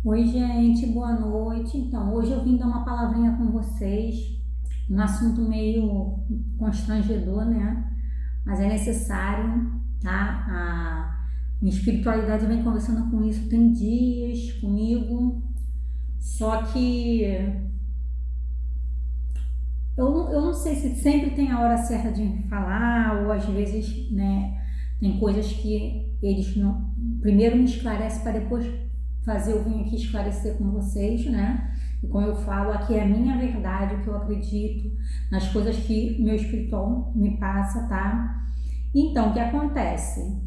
Oi, gente, boa noite. Então, hoje eu vim dar uma palavrinha com vocês, um assunto meio constrangedor, né? Mas é necessário, tá? A minha espiritualidade vem conversando com isso tem dias comigo, só que eu não sei se sempre tem a hora certa de falar, ou às vezes, né, tem coisas que eles não. Primeiro me esclarece para depois fazer eu vir aqui esclarecer com vocês, né? E como eu falo, aqui é a minha verdade, o que eu acredito, nas coisas que meu espiritual me passa, tá? Então, o que acontece?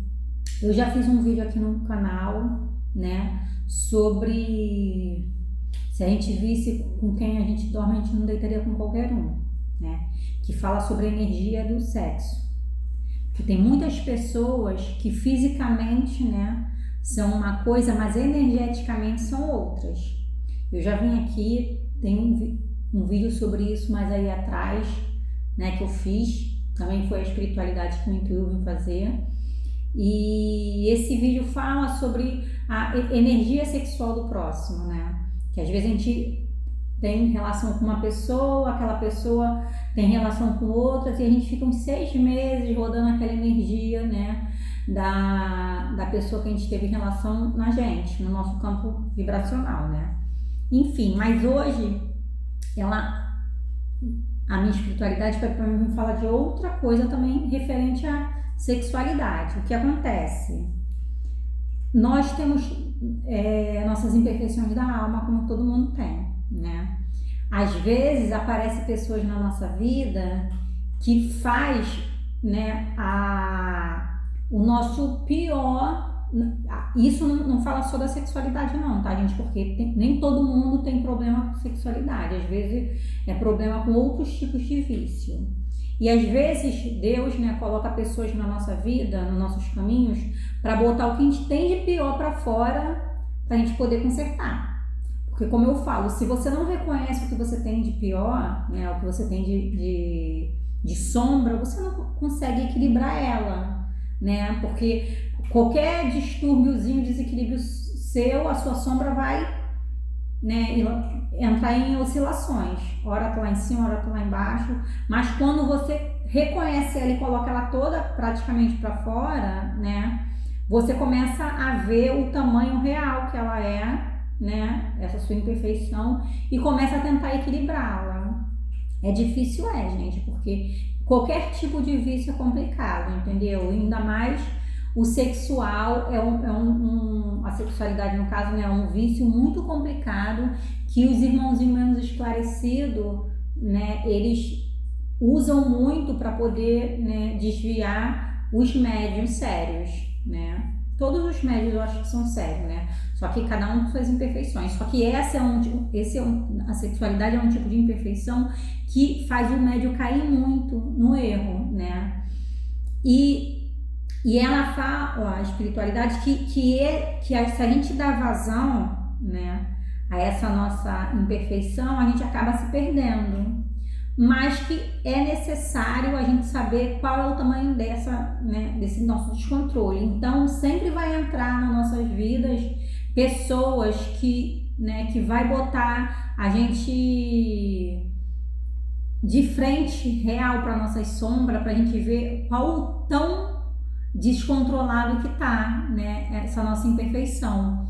Eu já fiz um vídeo aqui no canal, né, sobre se a gente visse com quem a gente dorme, a gente não deitaria com qualquer um, né? Que fala sobre a energia do sexo. Que tem muitas pessoas que fisicamente, né, são uma coisa, mas energeticamente são outras. Eu já vim aqui, tem um vídeo sobre isso, mas aí atrás, né, que eu fiz, também foi a espiritualidade que me intuiu em fazer. E esse vídeo fala sobre a energia sexual do próximo, né? Que às vezes a gente tem relação com uma pessoa, aquela pessoa tem relação com outras e a gente fica uns 6 meses rodando aquela energia, né? Da pessoa que a gente teve relação na gente, no nosso campo vibracional, né? Enfim, mas hoje ela, a minha espiritualidade vai para mim falar de outra coisa também referente à sexualidade. O que acontece? Nós temos nossas imperfeições da alma, como todo mundo tem, né? Às vezes aparecem pessoas na nossa vida que faz, né, o nosso pior. Isso não fala só da sexualidade não, tá, gente? Porque nem todo mundo tem problema com sexualidade. Às vezes é problema com outros tipos de vício. E às vezes Deus, né, coloca pessoas na nossa vida, nos nossos caminhos, para botar o que a gente tem de pior para fora, para a gente poder consertar. Porque como eu falo, se você não reconhece o que você tem de pior, né, o que você tem de sombra, você não consegue equilibrar ela, né? Porque qualquer distúrbiozinho, desequilíbrio seu, a sua sombra vai, né, entrar em oscilações. Hora tá lá em cima, hora tá lá embaixo. Mas quando você reconhece ela e coloca ela toda praticamente para fora, né, você começa a ver o tamanho real que ela é, né, essa sua imperfeição, e começa a tentar equilibrá-la. É difícil, gente, porque qualquer tipo de vício é complicado, entendeu? E ainda mais o sexual a sexualidade no caso, né, é um vício muito complicado que os irmãozinhos menos esclarecidos, né, eles usam muito para poder, né, desviar os médiums sérios, né? Todos os médios eu acho que são sérios, né? Só que cada um com suas imperfeições. Só que a sexualidade é um tipo de imperfeição que faz o médium cair muito no erro, né? E ela fala, a espiritualidade, que se a gente dá vazão, né, a essa nossa imperfeição, a gente acaba se perdendo. Mas que é necessário a gente saber qual é o tamanho desse nosso descontrole. Então, sempre vai entrar nas nossas vidas pessoas que vai botar a gente de frente real para nossas sombras, para a gente ver qual o tão descontrolado que tá, né, essa nossa imperfeição.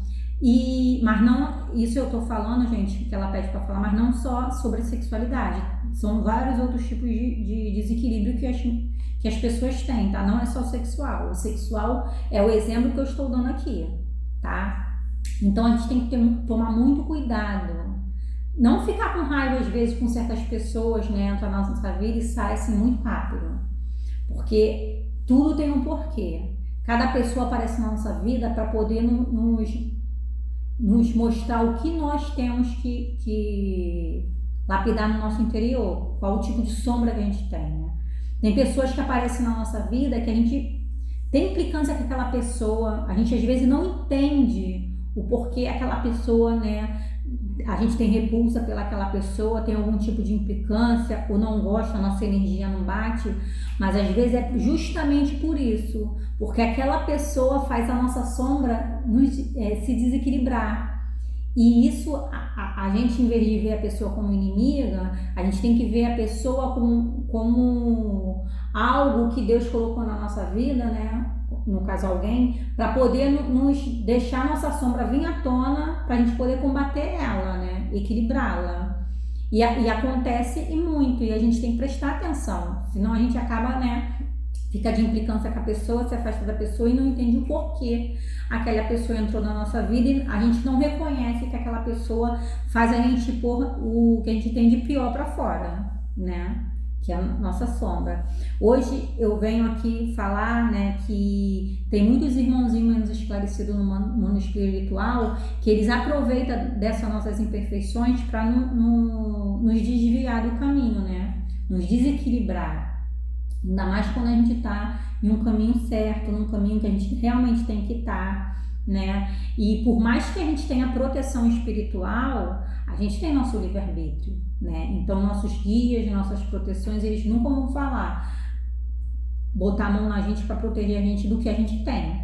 Mas não, isso eu tô falando, gente, que ela pede para falar, mas não só sobre sexualidade. São vários outros tipos de desequilíbrio que as pessoas têm, tá? Não é só o sexual. O sexual é o exemplo que eu estou dando aqui, tá? Então a gente tem que tomar muito cuidado. Não ficar com raiva às vezes com certas pessoas, né? Entra na nossa vida e sai assim muito rápido. Porque tudo tem um porquê. Cada pessoa aparece na nossa vida para poder nos mostrar o que nós temos que lapidar no nosso interior, qual o tipo de sombra que a gente tem, né? Tem pessoas que aparecem na nossa vida que a gente tem implicância com aquela pessoa, a gente às vezes não entende o porquê aquela pessoa, né? A gente tem repulsa pelaquela pessoa, tem algum tipo de implicância ou não gosta, a nossa energia não bate, mas às vezes é justamente por isso, porque aquela pessoa faz a nossa sombra se desequilibrar. E isso, a gente, em vez de ver a pessoa como inimiga, a gente tem que ver a pessoa como algo que Deus colocou na nossa vida, né? No caso, alguém, para poder nos deixar nossa sombra vir à tona, para a gente poder combater ela, né? Equilibrá-la. E acontece e muito, e a gente tem que prestar atenção, senão a gente acaba, né? Fica de implicância com a pessoa, se afasta da pessoa e não entende o porquê aquela pessoa entrou na nossa vida e a gente não reconhece que aquela pessoa faz a gente pôr o que a gente tem de pior para fora, né? Que é a nossa sombra. Hoje eu venho aqui falar, né, que tem muitos irmãozinhos menos esclarecidos no mundo espiritual que eles aproveitam dessas nossas imperfeições para nos desviar do caminho, né? Nos desequilibrar. Ainda mais quando a gente está em um caminho certo, num caminho que a gente realmente tem que estar, né? E por mais que a gente tenha proteção espiritual, a gente tem nosso livre-arbítrio, né? Então, nossos guias, nossas proteções, eles nunca vão falar, botar a mão na gente para proteger a gente do que a gente tem,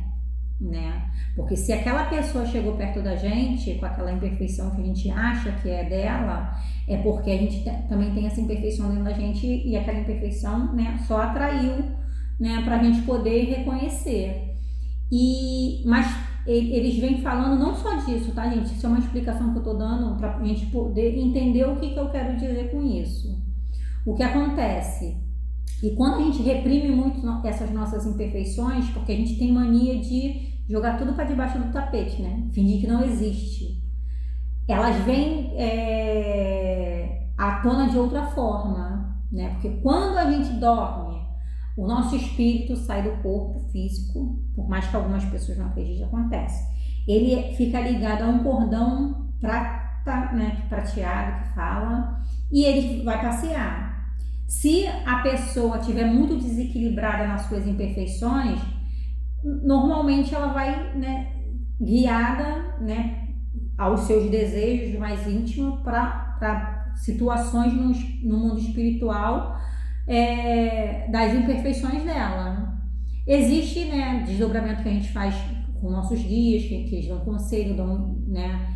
né? Porque se aquela pessoa chegou perto da gente com aquela imperfeição que a gente acha que é dela, é porque a gente também tem essa imperfeição dentro da gente e aquela imperfeição, né, só atraiu, né, para a gente poder reconhecer. Mas eles vêm falando não só disso, tá, gente? Isso é uma explicação que eu tô dando para a gente poder entender o que eu quero dizer com isso. O que acontece? E quando a gente reprime muito essas nossas imperfeições, porque a gente tem mania de jogar tudo para debaixo do tapete, né? Fingir que não existe. Elas vêm à tona de outra forma, né? Porque quando a gente dorme, o nosso espírito sai do corpo físico, por mais que algumas pessoas não acreditem, acontece. Ele fica ligado a um cordão prata, né, prateado que fala, e ele vai passear. Se a pessoa estiver muito desequilibrada nas suas imperfeições, normalmente ela vai, né, guiada, né, aos seus desejos mais íntimos para situações no mundo espiritual das imperfeições dela. Existe, né, desdobramento que a gente faz com nossos guias, que eles dão conselho, dão, né,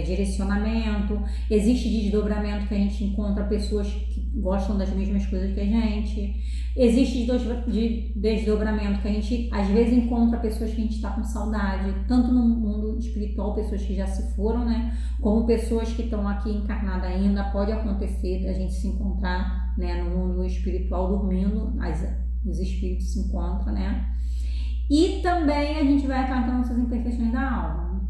direcionamento. Existe desdobramento que a gente encontra pessoas que gostam das mesmas coisas que a gente. Existe desdobramento que a gente às vezes encontra pessoas que a gente está com saudade, tanto no mundo espiritual, pessoas que já se foram, né, como pessoas que estão aqui encarnadas ainda. Pode acontecer a gente se encontrar, né, no mundo espiritual dormindo, os espíritos se encontram, né. E também a gente vai atacando essas imperfeições da alma,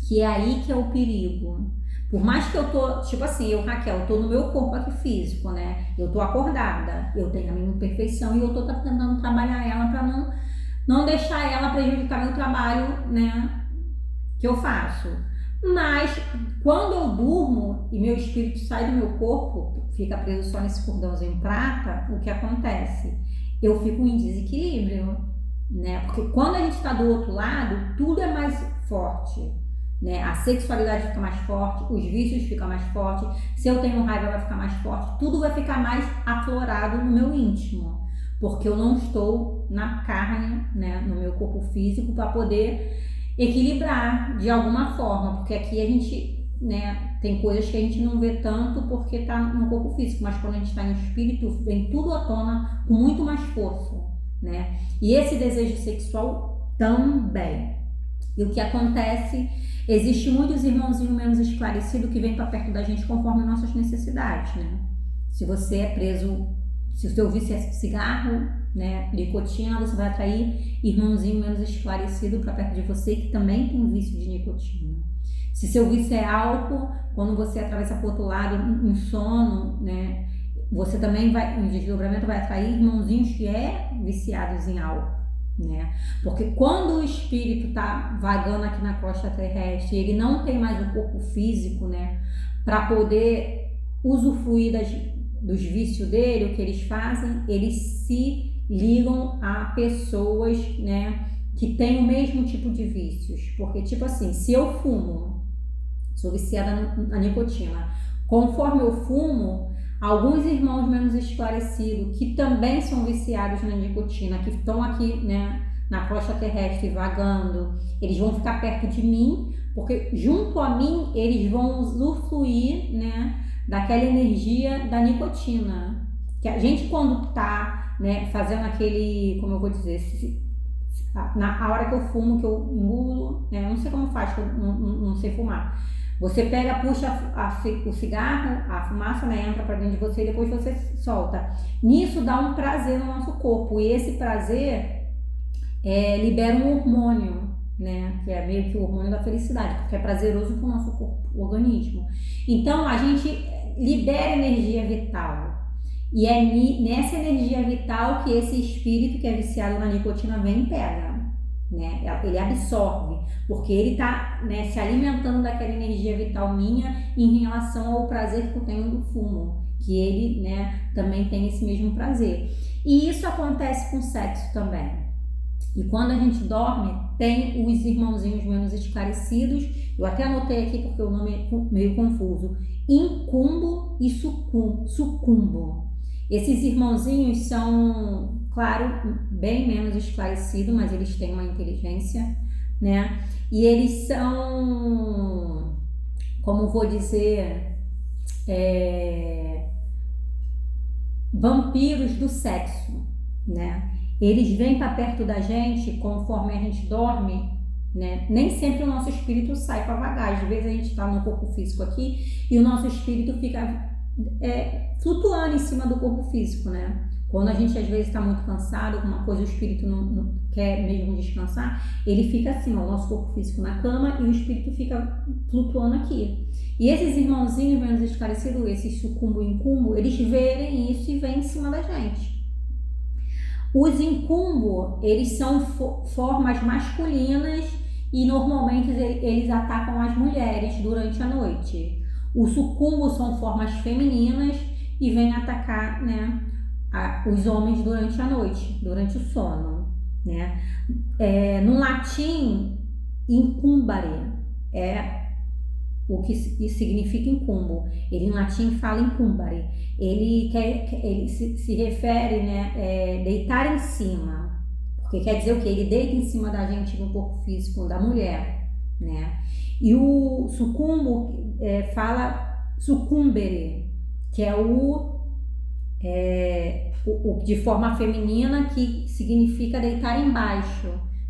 que é aí que é o perigo. Por mais que eu tô, tipo assim, Raquel, eu tô no meu corpo aqui físico, né? Eu tô acordada, eu tenho a minha imperfeição e eu tô tentando trabalhar ela para não deixar ela prejudicar meu trabalho, né? Que eu faço. Mas quando eu durmo e meu espírito sai do meu corpo, fica preso só nesse cordãozinho prata, o que acontece? Eu fico em desequilíbrio, né? Porque quando a gente tá do outro lado, tudo é mais forte, né? A sexualidade fica mais forte, os vícios ficam mais fortes, se eu tenho raiva vai ficar mais forte, tudo vai ficar mais aflorado no meu íntimo, porque eu não estou na carne, né, no meu corpo físico, para poder equilibrar de alguma forma, porque aqui a gente, né, tem coisas que a gente não vê tanto porque está no corpo físico, mas quando a gente está no espírito, vem tudo à tona com muito mais força, né? E esse desejo sexual também. E o que acontece, existe muitos irmãozinhos menos esclarecidos que vêm para perto da gente conforme nossas necessidades, né? Se você é preso, se o seu vício é cigarro, né, nicotina, você vai atrair irmãozinho menos esclarecido para perto de você que também tem vício de nicotina. Se seu vício é álcool, quando você atravessa para o outro lado, um sono, né, você também vai, em desdobramento, vai atrair irmãozinhos que viciados em álcool, né? Porque quando o espírito está vagando aqui na crosta terrestre, ele não tem mais o corpo físico, né, para poder usufruir dos vícios dele, o que eles fazem, eles se ligam a pessoas, né, que têm o mesmo tipo de vícios. Porque, tipo assim, se eu fumo, sou viciada na nicotina, conforme eu fumo, alguns irmãos menos esclarecidos que também são viciados na nicotina, que estão aqui, né, na crosta terrestre vagando, eles vão ficar perto de mim Porque junto a mim eles vão usufruir, né, daquela energia da nicotina. Que a gente quando tá, né, fazendo aquele, como eu vou dizer, na hora que eu fumo, que eu engulo, né, eu não sei como faz, que eu não sei fumar. Você pega, puxa o cigarro, a fumaça, né, entra para dentro de você e depois você solta. Nisso dá um prazer no nosso corpo e esse prazer libera um hormônio, né, que é meio que o hormônio da felicidade, porque é prazeroso para o nosso corpo, o organismo. Então a gente libera energia vital. E é nessa energia vital que esse espírito que é viciado na nicotina vem e pega, né? Ele absorve, porque ele está, né, se alimentando daquela energia vital minha em relação ao prazer que eu tenho do fumo, que ele, né, também tem esse mesmo prazer. E isso acontece com o sexo também. E quando a gente dorme, tem os irmãozinhos menos esclarecidos, eu até anotei aqui porque o nome é meio confuso, incumbo e sucumbo. Esses irmãozinhos são, claro, bem menos esclarecidos, mas eles têm uma inteligência, né? E eles são, como vou dizer, vampiros do sexo, né? Eles vêm para perto da gente conforme a gente dorme, né? Nem sempre o nosso espírito sai para vagar. Às vezes a gente está no corpo físico aqui e o nosso espírito fica flutuando em cima do corpo físico, né? Quando a gente às vezes está muito cansado, alguma coisa, o espírito não quer mesmo descansar, ele fica assim, ó, o nosso corpo físico na cama e o espírito fica flutuando aqui. E esses irmãozinhos menos esclarecidos, esses sucumbo e incumbo, eles veem isso e vêm em cima da gente. Os incumbo, eles são formas masculinas e normalmente eles atacam as mulheres durante a noite. O sucumbo são formas femininas e vêm atacar, né, os homens durante a noite, durante o sono, né? No latim, incumbere é o que significa incumbo. Ele em latim fala incumbere. Ele se refere, né, deitar em cima, porque quer dizer o que? Ele deita em cima da gente no corpo físico da mulher, né? E o sucumbo fala sucumbere, que é o de forma feminina, que significa deitar embaixo,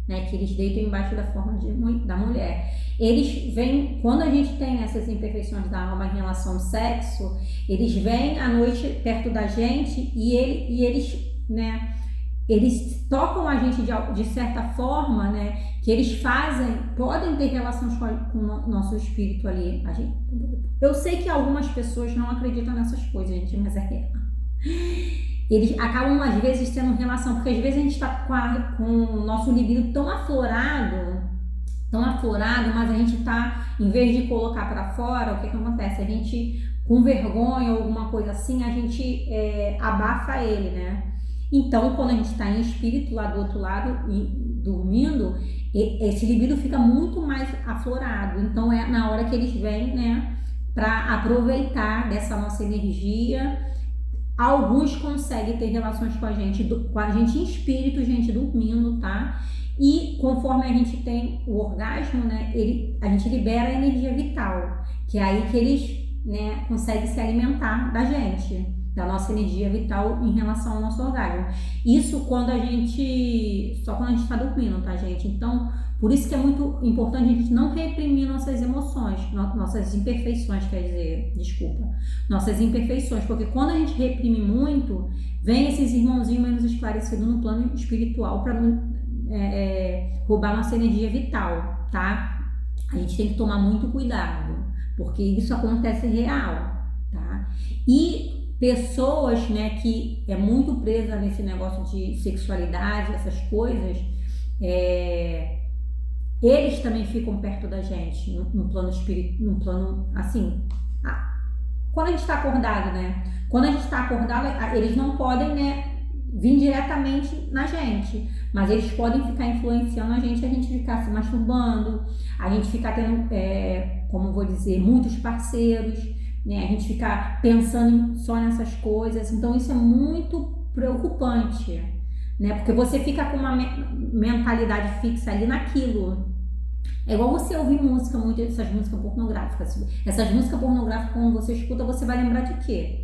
né? Que eles deitam embaixo da forma da mulher. Eles vêm, quando a gente tem essas imperfeições da alma em relação ao sexo, eles vêm à noite perto da gente e eles, né? Eles tocam a gente de certa forma, né? Que eles podem ter relações com o nosso espírito ali. Eu sei que algumas pessoas não acreditam nessas coisas, gente, mas é real. Eles acabam às vezes tendo relação, porque às vezes a gente está com o nosso libido tão aflorado, mas a gente está, em vez de colocar para fora, o que acontece? A gente, com vergonha ou alguma coisa assim, a gente abafa ele, né? Então, quando a gente está em espírito lá do outro lado, dormindo, esse libido fica muito mais aflorado. Então, é na hora que eles vêm, né, para aproveitar dessa nossa energia. Alguns conseguem ter relações com a gente em espírito, gente dormindo, tá? E conforme a gente tem o orgasmo, né, a gente libera a energia vital, que é aí que eles, né, conseguem se alimentar da gente, da nossa energia vital em relação ao nosso orgasmo. Isso só quando a gente está dormindo, tá, gente? Então, por isso que é muito importante a gente não reprimir nossas emoções, nossas imperfeições, nossas imperfeições, porque quando a gente reprime muito, vem esses irmãozinhos menos esclarecidos no plano espiritual para roubar nossa energia vital, tá? A gente tem que tomar muito cuidado, porque isso acontece real, tá? E pessoas, né, que é muito presa nesse negócio de sexualidade, essas coisas, eles também ficam perto da gente no plano espírito, no plano assim. Quando a gente está acordado, né? Quando a gente está acordado, eles não podem, né, vir diretamente na gente, mas eles podem ficar influenciando a gente ficar se masturbando, a gente ficar tendo, como vou dizer, muitos parceiros, né? A gente ficar pensando só nessas coisas. Então isso é muito preocupante, né? Porque você fica com uma mentalidade fixa ali naquilo. É igual você ouvir música, muito essas músicas pornográficas. Essas músicas pornográficas, quando você escuta, você vai lembrar de quê?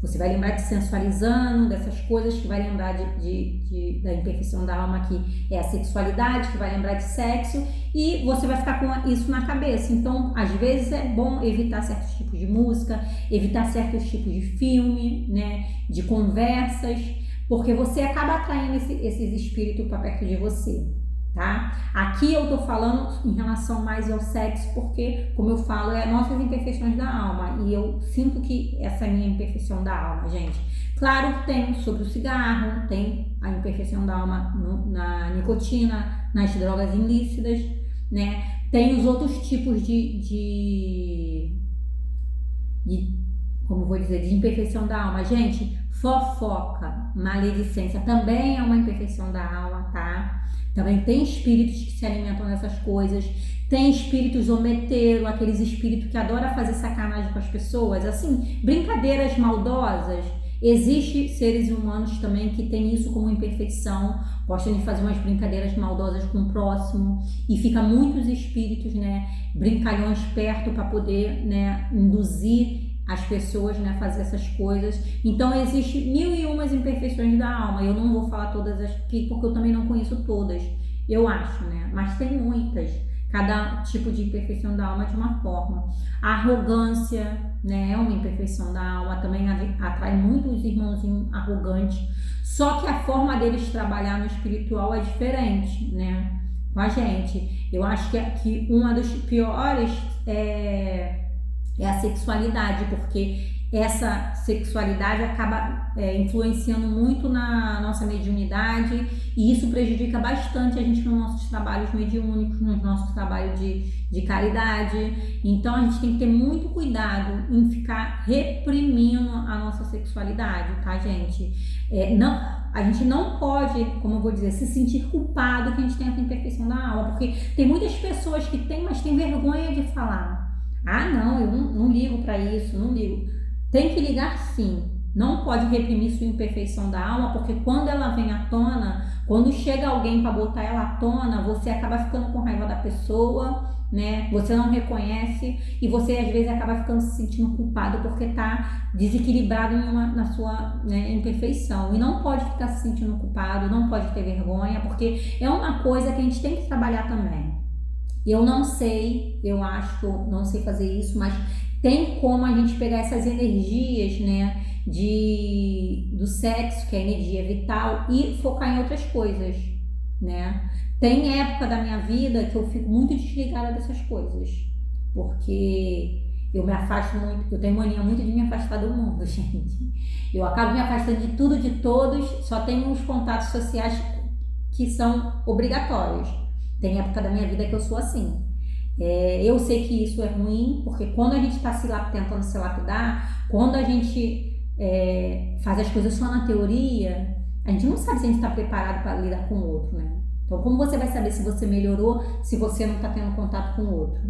Você vai lembrar de sensualizando, dessas coisas, que vai lembrar da imperfeição da alma, que é a sexualidade, que vai lembrar de sexo, e você vai ficar com isso na cabeça. Então, às vezes é bom evitar certos tipos de música, evitar certos tipos de filme, né, de conversas, porque você acaba atraindo esses espíritos para perto de você. Tá? Aqui eu tô falando em relação mais ao sexo, porque, como eu falo, é nossas imperfeições da alma, e eu sinto que essa é a minha imperfeição da alma, gente. Claro que tem sobre o cigarro, tem a imperfeição da alma na nicotina, nas drogas ilícitas, né? Tem os outros tipos como vou dizer, de imperfeição da alma, gente. Fofoca, maledicência também é uma imperfeição da alma, tá? Também tem espíritos que se alimentam dessas coisas. Tem espíritos zombeteiros, aqueles espíritos que adoram fazer sacanagem com as pessoas, assim, brincadeiras maldosas. Existem seres humanos também que têm isso como imperfeição, gostam de fazer umas brincadeiras maldosas com o próximo, e fica muitos espíritos, né, brincalhões perto para poder, né, induzir as pessoas, né, fazer essas coisas. Então existe 1001 imperfeições da alma. Eu não vou falar todas aqui porque eu também não conheço todas, eu acho, né, mas tem muitas, cada tipo de imperfeição da alma de uma forma. A arrogância, né, é uma imperfeição da alma, também atrai muitos irmãozinhos arrogantes, só que a forma deles trabalhar no espiritual é diferente, né, com a gente. Eu acho que uma dos piores é a sexualidade, porque essa sexualidade acaba influenciando muito na nossa mediunidade, e isso prejudica bastante a gente nos nossos trabalhos mediúnicos, nos nossos trabalhos de caridade. Então a gente tem que ter muito cuidado em ficar reprimindo a nossa sexualidade, tá, gente? A gente não pode, como eu vou dizer, se sentir culpado que a gente tem essa imperfeição da alma, porque tem muitas pessoas que têm, mas têm vergonha de falar. Ah, não, eu não ligo para isso, não ligo. Tem que ligar sim. Não pode reprimir sua imperfeição da alma, porque quando ela vem à tona, quando chega alguém para botar ela à tona, você acaba ficando com raiva da pessoa, né? Você não reconhece, e você às vezes acaba ficando se sentindo culpado porque tá desequilibrado na sua, né, imperfeição. E não pode ficar se sentindo culpado, não pode ter vergonha, porque é uma coisa que a gente tem que trabalhar também. Eu não sei, eu acho que eu não sei fazer isso, mas tem como a gente pegar essas energias, né, do sexo, que é a energia vital, e focar em outras coisas, né? Tem época da minha vida que eu fico muito desligada dessas coisas, porque eu me afasto muito, eu tenho mania muito de me afastar do mundo, gente. Eu acabo me afastando de tudo, de todos, só tenho os contatos sociais que são obrigatórios. Tem época da minha vida que eu sou assim. Eu sei que isso é ruim, porque quando a gente está tentando se lapidar, quando a gente faz as coisas só na teoria, a gente não sabe se a gente está preparado para lidar com o outro, né? Então, como você vai saber se você melhorou, se você não está tendo contato com o outro?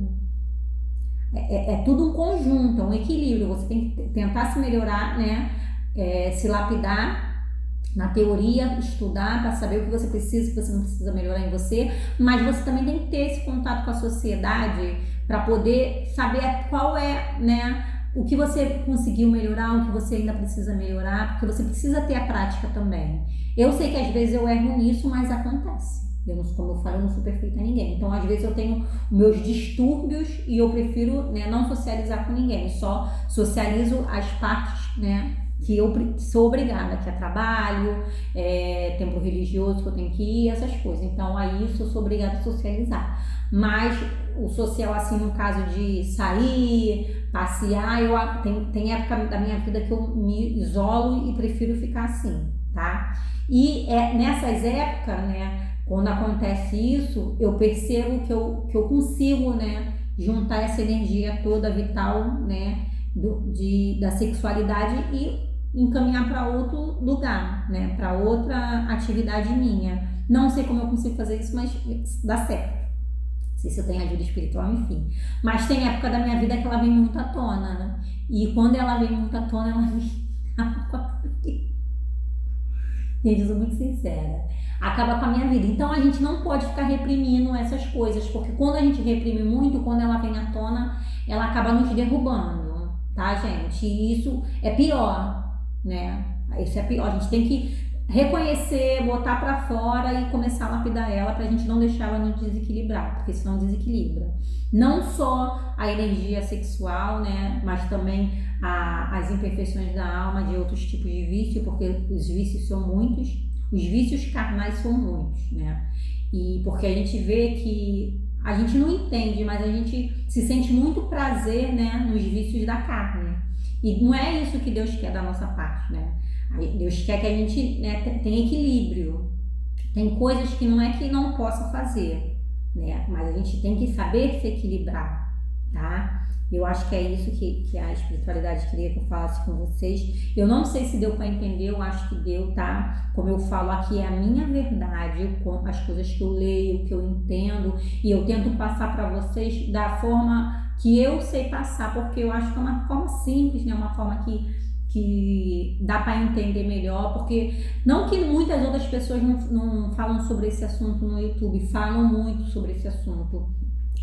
É tudo um conjunto, é um equilíbrio. Você tem que tentar se melhorar, né? Se lapidar na teoria, estudar para saber o que você precisa, o que você não precisa melhorar em você, mas você também tem que ter esse contato com a sociedade para poder saber qual é, né, o que você conseguiu melhorar, o que você ainda precisa melhorar, porque você precisa ter a prática também. Eu sei que às vezes eu erro nisso, mas acontece. Como eu falo, eu não sou perfeita a ninguém. Então, às vezes eu tenho meus distúrbios e eu prefiro, né, não socializar com ninguém, só socializo as partes, né, que eu sou obrigada, que é trabalho, templo religioso que eu tenho que ir, essas coisas. Então, aí isso eu sou obrigada a socializar. Mas o social, assim, no caso de sair, passear, tem época da minha vida que eu me isolo e prefiro ficar assim, tá? E nessas épocas, né, quando acontece isso, eu percebo que eu consigo, né, juntar essa energia toda vital, né, da sexualidade e encaminhar para outro lugar, né, para outra atividade minha. Não sei como eu consigo fazer isso, mas dá certo. Não sei se eu tenho ajuda espiritual, enfim. Mas tem época da minha vida que ela vem muito à tona, né? E quando ela vem muito à tona, ela me... Gente, eu sou muito sincera. acaba com a minha vida. Então a gente não pode ficar reprimindo essas coisas, porque quando a gente reprime muito, quando ela vem à tona, ela acaba nos derrubando, tá, gente? E isso é pior, né? Isso é pior. A gente tem que reconhecer, botar pra fora e começar a lapidar ela pra gente não deixar ela nos desequilibrar, porque senão desequilibra. Não só a energia sexual, né, mas também as imperfeições da alma, de outros tipos de vício, porque os vícios são muitos, os vícios carnais são muitos, né? E porque a gente vê que a gente não entende, mas a gente se sente muito prazer, né, nos vícios da carne. E não é isso que Deus quer da nossa parte, né? Deus quer que a gente, né, tenha equilíbrio. Tem coisas que não é que não possa fazer, né? Mas a gente tem que saber se equilibrar, tá? Eu acho que é isso que a espiritualidade queria que eu falasse com vocês. Eu não sei se deu para entender, eu acho que deu, tá? Como eu falo aqui, é a minha verdade, as coisas que eu leio, que eu entendo, e eu tento passar para vocês da forma que eu sei passar, porque eu acho que é uma forma simples, né? Uma forma que dá para entender melhor, porque não que muitas outras pessoas não falam sobre esse assunto no YouTube, falam muito sobre esse assunto,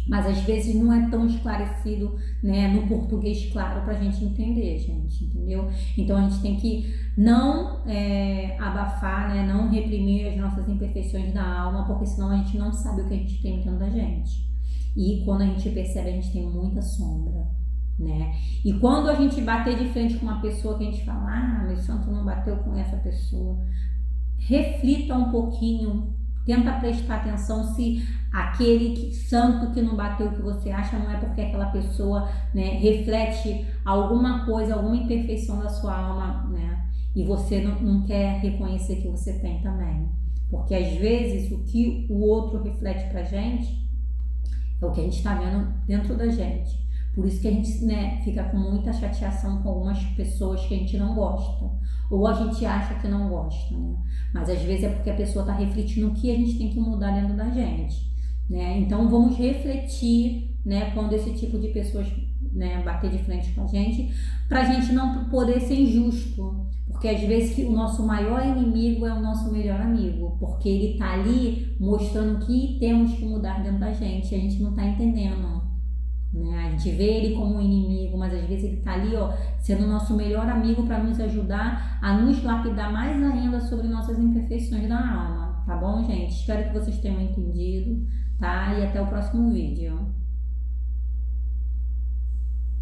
mas às vezes não é tão esclarecido, né, no português claro pra gente entender, gente, entendeu? Então a gente tem que não abafar, né, não reprimir as nossas imperfeições da alma, porque senão a gente não sabe o que a gente tem dentro da gente. E quando a gente percebe, a gente tem muita sombra, né? E quando a gente bater de frente com uma pessoa que a gente fala, meu santo não bateu com essa pessoa, reflita um pouquinho, tenta prestar atenção se aquele santo que não bateu que você acha não é porque aquela pessoa, né, reflete alguma coisa, alguma imperfeição da sua alma, né? E você não quer reconhecer que você tem também. Porque às vezes o que o outro reflete pra gente é o que a gente está vendo dentro da gente. Por isso que a gente, né, fica com muita chateação com algumas pessoas que a gente não gosta. Ou a gente acha que não gosta, né? Mas às vezes é porque a pessoa está refletindo o que a gente tem que mudar dentro da gente, né? Então vamos refletir, né, quando esse tipo de pessoas, né, bater de frente com a gente, pra gente não poder ser injusto. Porque às vezes que o nosso maior inimigo é o nosso melhor amigo, porque ele tá ali mostrando o que temos que mudar dentro da gente, a gente não tá entendendo, né? A gente vê ele como um inimigo, mas às vezes ele tá ali, ó, sendo o nosso melhor amigo para nos ajudar a nos lapidar mais ainda sobre nossas imperfeições da alma, tá bom, gente? Espero que vocês tenham entendido, tá? E até o próximo vídeo.